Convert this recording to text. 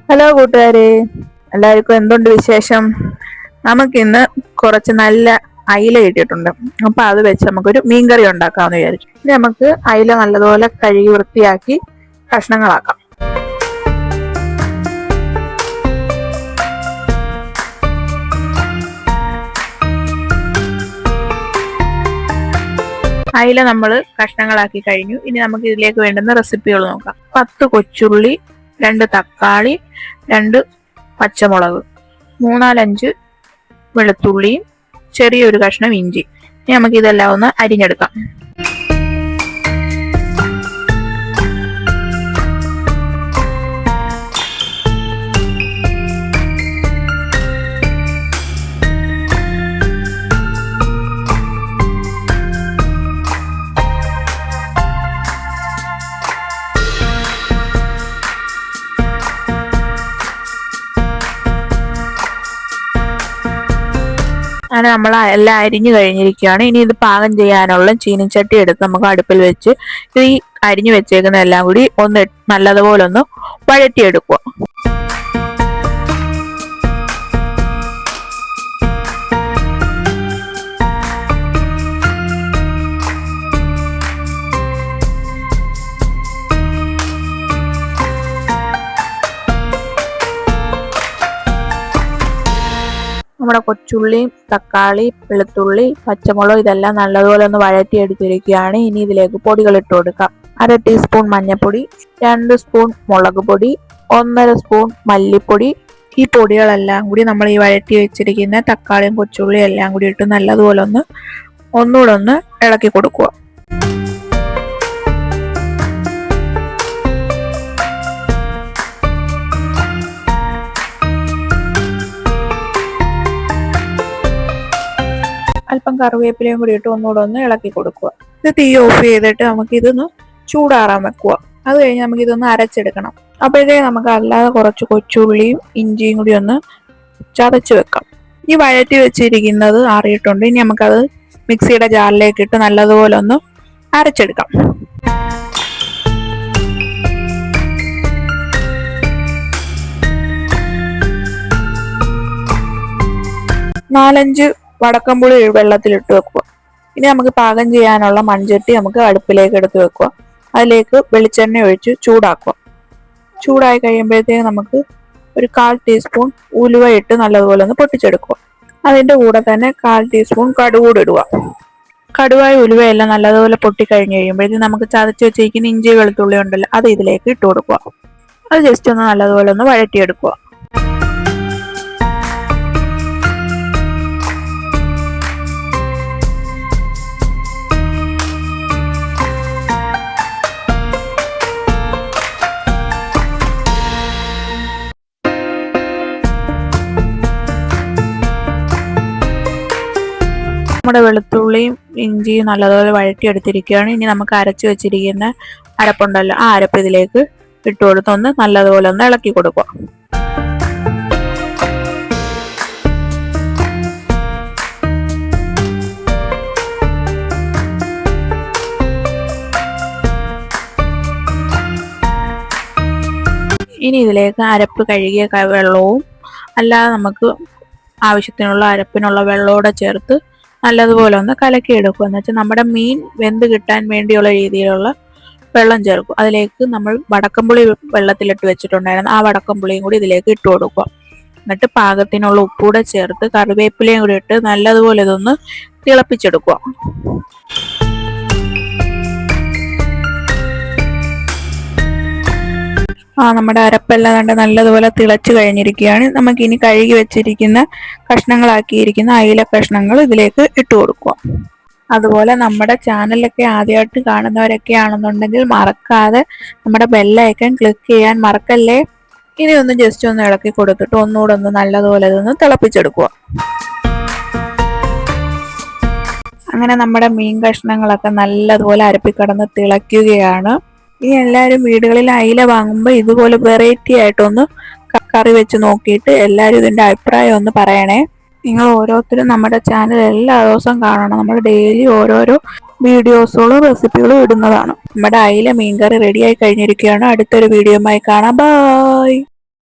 Hello കൂട്ടുകാരെ, എല്ലാവർക്കും എന്തുണ്ട് വിശേഷം? നമുക്കിന്ന് കുറച്ച് നല്ല അയില കിട്ടിയിട്ടുണ്ട്. അപ്പൊ അത് വെച്ച് നമുക്കൊരു മീൻകറി ഉണ്ടാക്കാമെന്ന് വിചാരിച്ചു. ഇനി നമുക്ക് അയില നല്ലതുപോലെ കഴുകി വൃത്തിയാക്കി കഷ്ണങ്ങളാക്കാം. അയില നമ്മൾ കഷ്ണങ്ങളാക്കി കഴിഞ്ഞു. ഇനി നമുക്ക് ഇതിലേക്ക് വേണ്ടുന്ന റെസിപ്പികൾ നോക്കാം. 10 കൊച്ചുള്ളി, 2 തക്കാളി, 2 പച്ചമുളക്, 3-5 വെളുത്തുള്ളിയും ചെറിയൊരു കഷ്ണം ഇഞ്ചി. ഇനി നമുക്ക് ഇതെല്ലാം ഒന്ന് അരിഞ്ഞെടുക്കാം. അങ്ങനെ നമ്മൾ എല്ലാം അരിഞ്ഞു കഴിഞ്ഞിരിക്കുകയാണ്. ഇനി ഇത് പാകം ചെയ്യാനുള്ള ചീനിച്ചട്ടി എടുത്ത് നമുക്ക് അടുപ്പിൽ വെച്ച് ഈ അരിഞ്ഞു വെച്ചേക്കുന്ന എല്ലാം കൂടി ഒന്ന് നല്ലതുപോലെ ഒന്ന് വഴറ്റിയെടുക്കുക. നമ്മുടെ കൊച്ചുള്ളിയും തക്കാളി, വെളുത്തുള്ളി, പച്ചമുളക് ഇതെല്ലാം നല്ലതുപോലെ ഒന്ന് വഴറ്റിയെടുത്തിരിക്കുകയാണ്. ഇനി ഇതിലേക്ക് പൊടികൾ ഇട്ട് കൊടുക്കാം. 1/2 ടീസ്പൂൺ മഞ്ഞൾപ്പൊടി, 2 സ്പൂൺ മുളക് പൊടി, 1/2 സ്പൂൺ മല്ലിപ്പൊടി. ഈ പൊടികളെല്ലാം കൂടി നമ്മൾ ഈ വഴറ്റി വെച്ചിരിക്കുന്ന തക്കാളിയും കൊച്ചുള്ളിയും എല്ലാം കൂടി ഇട്ട് നല്ലതുപോലെ ഒന്നുകൂടെ ഒന്ന് ഇളക്കി കൊടുക്കുക. അല്പം കറിവേപ്പിലയും കൂടി ഇട്ട് ഒന്നുകൂടെ ഒന്ന് ഇളക്കി കൊടുക്കുക. ഇത് തീ ഓഫ് ചെയ്തിട്ട് നമുക്ക് ഇതൊന്ന് ചൂടാറാൻ വെക്കുക. അത് കഴിഞ്ഞ് നമുക്ക് ഇതൊന്ന് അരച്ചെടുക്കണം. അപ്പോഴത്തേക്ക് നമുക്ക് അല്ലാതെ കുറച്ച് കൊച്ചുള്ളിയും ഇഞ്ചിയും കൂടി ഒന്ന് ചതച്ച് വെക്കാം. ഈ വഴറ്റി വെച്ചിരിക്കുന്നത് ആറിയിട്ടുണ്ട്. ഇനി നമുക്കത് മിക്സിയുടെ ജാറിലേക്ക് ഇട്ട് നല്ലതുപോലെ ഒന്ന് അരച്ചെടുക്കാം. നാലഞ്ച് വടക്കംപുളി വെള്ളത്തിലിട്ട് വെക്കുക. ഇനി നമുക്ക് പാകം ചെയ്യാനുള്ള മൺചട്ടി നമുക്ക് അടുപ്പിലേക്ക് എടുത്ത് വെക്കുക. അതിലേക്ക് വെളിച്ചെണ്ണ ഒഴിച്ച് ചൂടാക്കുക. ചൂടായി കഴിയുമ്പോഴത്തേക്ക് നമുക്ക് ഒരു 1/4 ടീസ്പൂൺ ഉലുവ ഇട്ട് നല്ലതുപോലെ ഒന്ന് പൊട്ടിച്ചെടുക്കുക. അതിൻ്റെ കൂടെ തന്നെ 1/4 ടീസ്പൂൺ കടുക് ഇടുക. കടുവായി ഉലുവയെല്ലാം നല്ലതുപോലെ പൊട്ടിക്കഴിഞ്ഞ് കഴിയുമ്പോഴത്തേക്ക് നമുക്ക് ചതച്ച് വെച്ചിരിക്കുന്ന ഇഞ്ചി വെളുത്തുള്ളി ഉണ്ടല്ലോ, അത് ഇതിലേക്ക് ഇട്ട് കൊടുക്കുക. അത് ജസ്റ്റ് ഒന്ന് നല്ലതുപോലെ ഒന്ന് വഴറ്റിയെടുക്കുക. നമ്മുടെ വെളുത്തുള്ളിയും ഇഞ്ചിയും നല്ലതുപോലെ വഴറ്റിയെടുത്തിരിക്കുകയാണ്. ഇനി നമുക്ക് അരച്ചു വെച്ചിരിക്കുന്ന അരപ്പുണ്ടല്ലോ, ആ അരപ്പ് ഇതിലേക്ക് ഇട്ട് കൊടുത്തൊന്ന് നല്ലതുപോലെ ഒന്ന് ഇളക്കി കൊടുക്കുക. ഇനി ഇതിലേക്ക് അരപ്പ് കഴുകിയ വെള്ളവും അല്ലാതെ നമുക്ക് ആവശ്യത്തിനുള്ള അരപ്പിനുള്ള വെള്ളത്തോടെ ചേർത്ത് നല്ലതുപോലെ ഒന്ന് കലക്കിയെടുക്കുക. എന്ന് വെച്ചാൽ നമ്മുടെ മീൻ വെന്ത് കിട്ടാൻ വേണ്ടിയുള്ള രീതിയിലുള്ള വെള്ളം ചേർക്കും. അതിലേക്ക് നമ്മൾ വടക്കംപുളി വെള്ളത്തിലിട്ട് വെച്ചിട്ടുണ്ടായിരുന്നു, ആ വടക്കംപുളിയും കൂടി ഇതിലേക്ക് ഇട്ട് കൊടുക്കുക. എന്നിട്ട് പാകത്തിനുള്ള ഉപ്പൂടെ ചേർത്ത് കറിവേപ്പിലയും കൂടി ഇട്ട് നല്ലതുപോലെ ഇതൊന്ന് തിളപ്പിച്ചെടുക്കുക. നമ്മുടെ അരപ്പെല്ലാം കണ്ട് നല്ലതുപോലെ തിളച്ചു കഴിഞ്ഞിരിക്കുകയാണ്. നമുക്കിനി കഴുകി വെച്ചിരിക്കുന്ന കഷ്ണങ്ങളാക്കിയിരിക്കുന്ന അയില കഷ്ണങ്ങൾ ഇതിലേക്ക് ഇട്ട് കൊടുക്കുക. അതുപോലെ നമ്മുടെ ചാനലൊക്കെ ആദ്യമായിട്ട് കാണുന്നവരൊക്കെ ആണെന്നുണ്ടെങ്കിൽ മറക്കാതെ നമ്മുടെ ബെല്ലൈക്കൺ ക്ലിക്ക് ചെയ്യാൻ മറക്കല്ലേ. ഇനി ഒന്ന് ജസ്റ്റ് ഒന്ന് ഇളക്കി കൊടുത്തിട്ട് ഒന്നുകൂടെ ഒന്ന് നല്ലതുപോലെ ഇതൊന്ന് തിളപ്പിച്ചെടുക്കുക. അങ്ങനെ നമ്മുടെ മീൻ കഷ്ണങ്ങളൊക്കെ നല്ലതുപോലെ അരപ്പിക്കടന്ന് തിളയ്ക്കുകയാണ്. ഇനി എല്ലാവരും വീടുകളിൽ അയില വാങ്ങുമ്പോൾ ഇതുപോലെ വെറൈറ്റി ആയിട്ടൊന്ന് കറി വെച്ച് നോക്കിയിട്ട് എല്ലാവരും ഇതിൻ്റെ അഭിപ്രായം ഒന്ന് പറയണേ. നിങ്ങൾ ഓരോരുത്തരും നമ്മുടെ ചാനൽ എല്ലാ ദിവസവും കാണണം. നമ്മൾ ഡെയിലി ഓരോരോ വീഡിയോസുകളും റെസിപ്പികളും ഇടുന്നതാണ്. നമ്മുടെ അയില മീൻകറി റെഡിയായി കഴിഞ്ഞിരിക്കുകയാണ്. അടുത്തൊരു വീഡിയോയുമായി കാണാം. ബൈ.